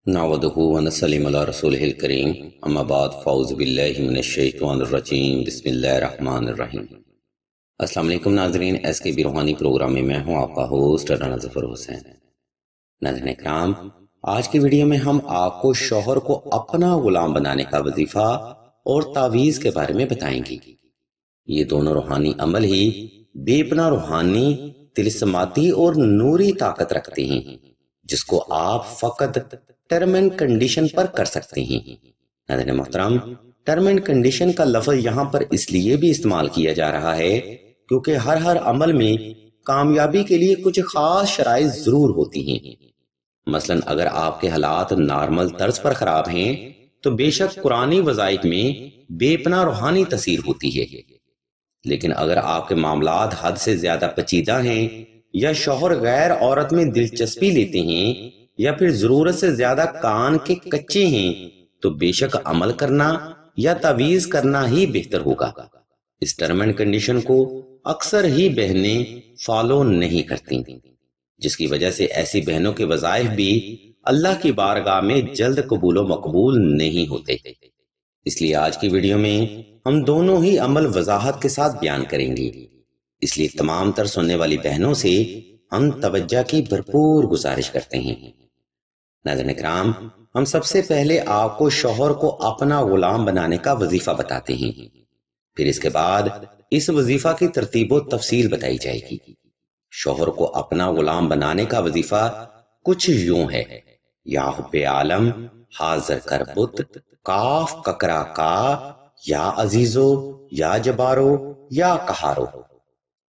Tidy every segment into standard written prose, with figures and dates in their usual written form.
नहमदुहु व नसल्लिमु अला रसूलिहिल करीम अम्मा बाद फ़ऊज़ु बिल्लाहि मिनश्शैतानिर रजीम बिस्मिल्लाहिर रहमानिर रहीम। अस्सलाम वालेकुम नाज़रीन, एसकेबी रूहानी प्रोग्राम में मैं हूँ आपका होस्ट राना ज़फ़र हुसैन। नाज़रीन इकराम, आज की वीडियो में हम आपको शौहर को अपना गुलाम बनाने का वजीफ़ा और तावीज़ के बारे में बताएंगे। ये दोनों रूहानी अमल ही बेपना रूहानी, तिलिस्माती और नूरी ताकत रखते हैं, जिसको आप फकत टर्म एंड कंडीशन पर कर सकते हैं। नाज़रीन मोहतरम, टर्म एंड कंडीशन का लफ्ज़ यहाँ पर इसलिए भी इस्तेमाल किया जा रहा है क्योंकि हर अमल में कामयाबी के लिए कुछ खास शराइत जरूर होती हैं। मसलन अगर आपके हालात नॉर्मल तर्ज पर खराब हैं तो बेशक कुरानी वज़ाइफ में बेपना रूहानी तसीर होती है, लेकिन अगर आपके मामलात हद से ज्यादा पेचीदा हैं या शौहर गैर औरत में दिलचस्पी लेते हैं या फिर जरूरत से ज्यादा कान के कच्चे हैं तो बेशक अमल करना या तावीज करना ही बेहतर होगा। इस टर्म एंड कंडीशन को अक्सर ही बहनें फॉलो नहीं करती, जिसकी वजह से ऐसी बहनों के वज़ाइफ भी अल्लाह की बारगाह में जल्द कबूल व मकबूल नहीं होते। इसलिए आज की वीडियो में हम दोनों ही अमल वजाहत के साथ बयान करेंगे। इसलिए तमाम तर सुनने वाली बहनों से हम तवज्जो की भरपूर गुजारिश करते हैं। नाज़रीन इकराम, हम सबसे पहले आपको शौहर को अपना गुलाम बनाने का वजीफा बताते हैं, फिर इसके बाद इस वजीफा की तरतीब व तफसील बताई जाएगी। शौहर को अपना गुलाम बनाने का वजीफा कुछ यूं है: या हुब्बे आलम हाजिर करबुत काफ ककरा का, या अजीजो या जबारो या कहारो।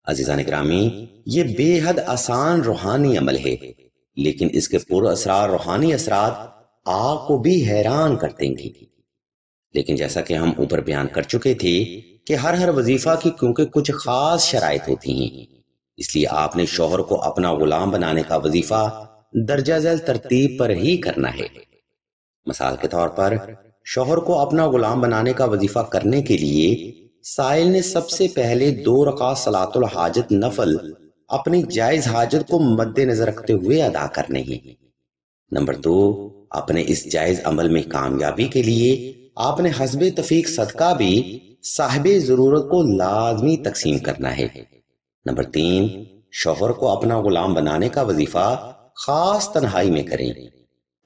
अजीजान ग्रामी, ये बेहद आसान रूहानी अमल है, लेकिन इसके पुरअसरार रूहानी असरात आपको भी हैरान कर देंगे। लेकिन जैसा कि हम ऊपर बयान कर चुके थे कि हर वजीफा की क्योंकि कुछ खास शराइत होती हैं, इसलिए आपने शौहर को अपना गुलाम बनाने का वजीफा दर्जा झैल तरतीब पर ही करना है। मिसाल के तौर पर शौहर को अपना गुलाम बनाने का वजीफा करने के लिए साइल ने सबसे पहले 2 रकात सलातुल हाजत नफल अपनी जायज हाजत को मद्देनजर रखते हुए अदा करने हैं। नंबर 2, अपने इस जायज अमल में कामयाबी के लिए आपने हस्बे तफीक सदका भी साहिबे जरूरत को लाजमी तकसीम करना है। नंबर 3, शौहर को अपना गुलाम बनाने का वजीफा खास तन्हाई में करें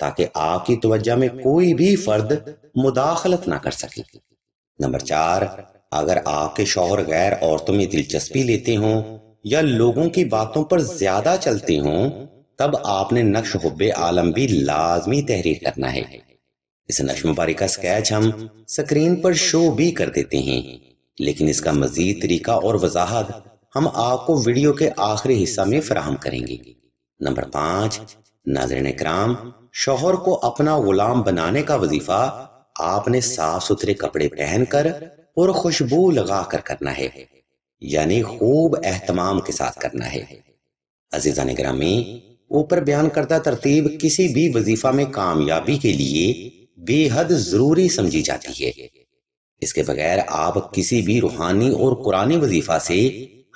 ताकि आपकी तवज्जो में कोई भी फर्द मुदाखलत ना कर सके। नंबर 4, अगर आपके शौहर गैर औरतों में दिलचस्पी लेते हों या लोगों की बातों पर ज्यादा चलते हों, तब आपने नक्श हुब्बे आलम भी लाजमी तहरीर करना है। इस नक्श मुबारक का स्केच हम स्क्रीन पर शो भी कर देते हैं, लेकिन इसका मजीद तरीका और वजाहत हम आपको वीडियो के आखिरी हिस्सा में फराहम करेंगे। नंबर 5, नाज़रीन इकराम, शौहर को अपना गुलाम बनाने का वजीफा आपने साफ सुथरे कपड़े पहनकर और खुशबू लगा कर करना है, यानी खूब एहतमाम के साथ करना है। अजीजान गिरामी, ऊपर बयान करता तरतीब किसी भी वजीफा में कामयाबी के लिए बेहद जरूरी समझी जाती है। इसके बगैर आप किसी भी रूहानी और कुरानी वजीफा से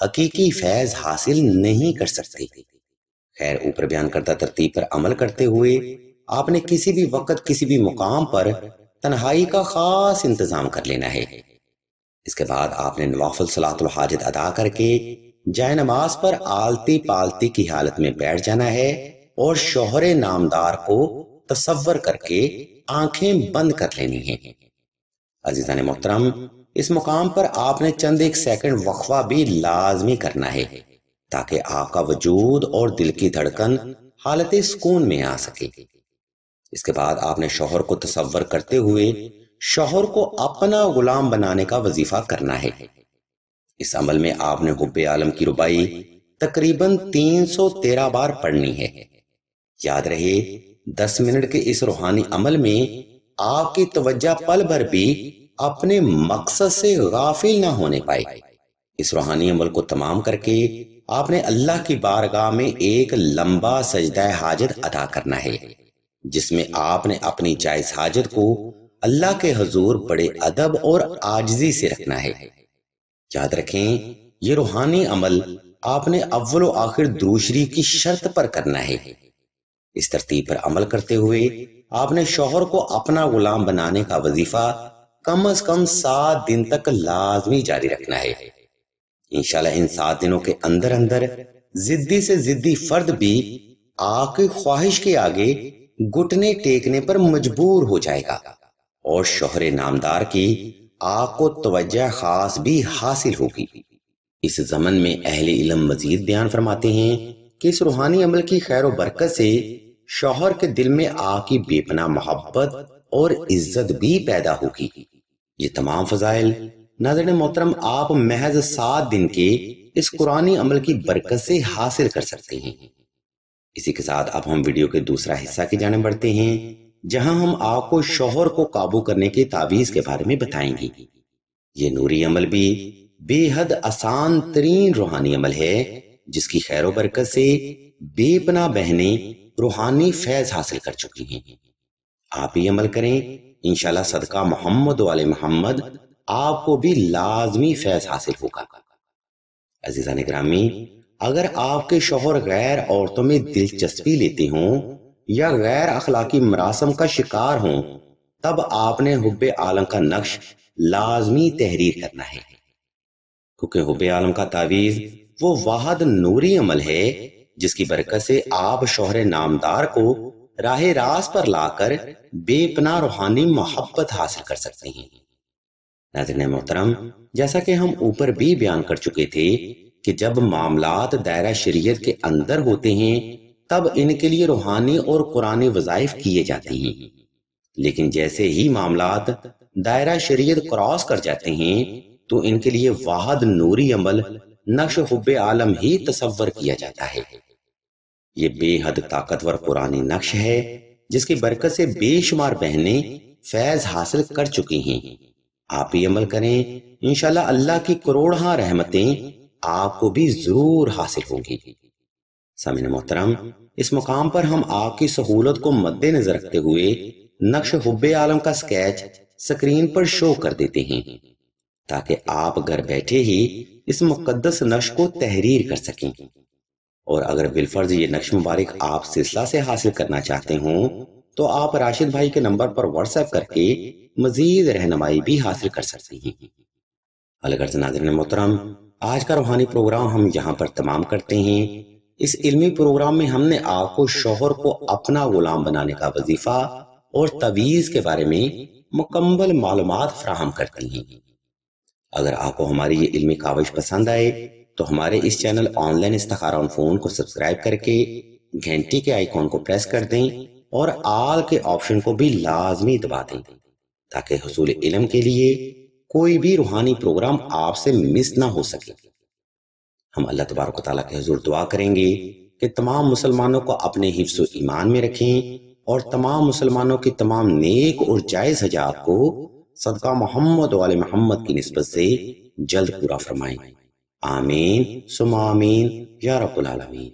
हकीकी फैज हासिल नहीं कर सकते। खैर, ऊपर बयान करता तरतीब पर अमल करते हुए आपने किसी भी वक्त किसी भी मुकाम पर तन्हाई का खास इंतजाम कर लेना है। इसके बाद आपने नवाफिल सलातुल हाजत अदा करके जाए नमाज पर आलती पालती की हालत में बैठ जाना है और शौहरे नामदार को तसव्वुर करके आंखें बंद कर लेनी है। अजीजान मोहतरम, इस मुकाम पर आपने चंद एक सेकंड वक्फा भी लाजमी करना है ताकि आपका वजूद और दिल की धड़कन हालत सुकून में आ सके। इसके बाद आपने शौहर को तसव्वुर करते हुए शौहर को अपना गुलाम बनाने का वजीफा करना है। इस अमल में आपने हुब्बे आलम की रुबाई तकरीबन 313 बार पढ़नी है। याद रहे, 10 मिनट के इस रूहानी अमल में आपकी तवज्जो पल भर भी अपने मकसद से गाफिल ना होने पाए। इस रूहानी अमल को तमाम करके आपने अल्लाह की बारगाह में एक लंबा सजदा हाजत अदा करना है, जिसमें आपने अपनी जायज हाजत को अल्लाह के हुजूर बड़े अदब और आजिज़ी से रखना है। याद रखें, ये रूहानी अमल आपने अव्वल व आखिर दूसरी की शर्त पर करना है। इस तरतीब पर अमल करते हुए آپ نے شوہر کو اپنا غلام بنانے کا وظیفہ کم از کم 7 دن تک لازمی جاری رکھنا ہے۔ انشاءاللہ ان 7 دنوں کے اندر اندر ضدی سے ضدی فرد بھی آپ کی خواہش کے آگے گھٹنے ٹیکنے پر مجبور ہو جائے گا، اور شوہر نامدار کی آپ کو توجہ خاص بھی حاصل ہوگی۔ اس زمن میں اہل علم مزید بیان فرماتے ہیں کہ اس روحانی عمل کی خیر و برکت سے شوہر کے دل میں آپ کی بے پناہ محبت اور عزت بھی پیدا ہوگی۔ یہ تمام فضائل ناظرین محترم آپ محض 7 دن کے اس قرآنی عمل کی برکت سے حاصل کر سکتے ہیں۔ اسی کے ساتھ اب ہم ویڈیو کے دوسرا حصہ کی جانب بڑھتے ہیں، جہاں ہم آپ کو شوہر کو قابو کرنے کی تعویذ کے بارے میں بتائیں گے۔ یہ نوری عمل بھی بے حد آسان ترین روحانی عمل ہے، جس کی خیر و برکت سے بے پناہ بہنیں روحانی فیض حاصل کر چکی ہیں۔ آپ یہ عمل کریں، انشاءاللہ صدقہ محمد و آل محمد آپ کو بھی لازمی فیض حاصل ہوگا۔ عزیزان گرامی، اگر آپ کے شوہر غیر عورتوں میں دلچسپی لیتے ہوں یا غیر اخلاقی مراسم کا شکار ہوں، تب آپ نے حب عالم کا نقش لازمی تحریر کرنا ہے، کیونکہ حب عالم کا تعویذ وہ واحد نوری عمل ہے جس کی برکت سے آپ شوہر نامدار کو راہ راست پر لا کر بے پناہ روحانی محبت حاصل کر سکتے ہیں۔ ناظرین محترم، جیسا کہ ہم اوپر بھی بیان کر چکے تھے کہ جب معاملات دائرہ شریعت کے اندر ہوتے ہیں تب ان کے لیے روحانی اور قرآنی وظائف کیے جاتے ہیں، لیکن جیسے ہی معاملات دائرہ شریعت کراس کر جاتے ہیں تو ان کے لیے واحد نوری عمل نقش حب عالم ہی تصور کیا جاتا ہے۔ یہ بے حد طاقتور قرآنی نقش ہے جس کی برکت سے بے شمار بہنیں فیض حاصل کر چکی ہیں۔ آپ یہ عمل کریں، انشاءاللہ اللہ کی کروڑہاں رحمتیں آپ کو بھی ضرور حاصل ہوں گی۔ سامعین محترم، اس مقام پر ہم آپ کی سہولت کو مد نظر رکھتے ہوئے نقش حب عالم کا سکیچ سکرین پر شو کر دیتے ہیں، تاکہ آپ گھر بیٹھے ہی اس مقدس نقش کو تحریر کر سکیں۔ اور اگر بالفرض یہ نقش مبارک آپ سلسلہ سے حاصل کرنا چاہتے ہوں تو آپ راشد بھائی کے نمبر پر واٹس ایپ کر کے مزید رہنمائی بھی حاصل کر سکتے ہیں۔ الغرض ناظرین محترم، آج کا روحانی پروگرام ہم یہاں پر تمام کرتے ہیں۔ اس علمی پروگرام میں ہم نے آپ کو شوہر کو اپنا غلام بنانے کا وظیفہ اور تعویذ کے بارے میں مکمل معلومات فراہم کرتے ہیں۔ اگر آپ کو ہماری یہ علمی کاوش پسند آئے تو ہمارے اس چینل آن لائن استخارہ آن فون کو سبسکرائب کر کے گھنٹی کے آئیکن کو پریس کر دیں اور آل کے آپشن کو بھی لازمی دبا دیں، تاکہ حصول علم کے لیے کوئی بھی روحانی پروگرام آپ سے مس نہ ہو سکے۔ ہم اللہ تبارک و تعالیٰ کے حضور دعا کریں گے کہ تمام مسلمانوں کو اپنے حفظ و ایمان میں رکھیں اور تمام مسلمانوں کی تمام نیک اور جائز حاجات کو صدقہ محمد و آل محمد کی نسبت سے جلد پورا فرمائیں۔ آمین ثم آمین یا رب العالمین۔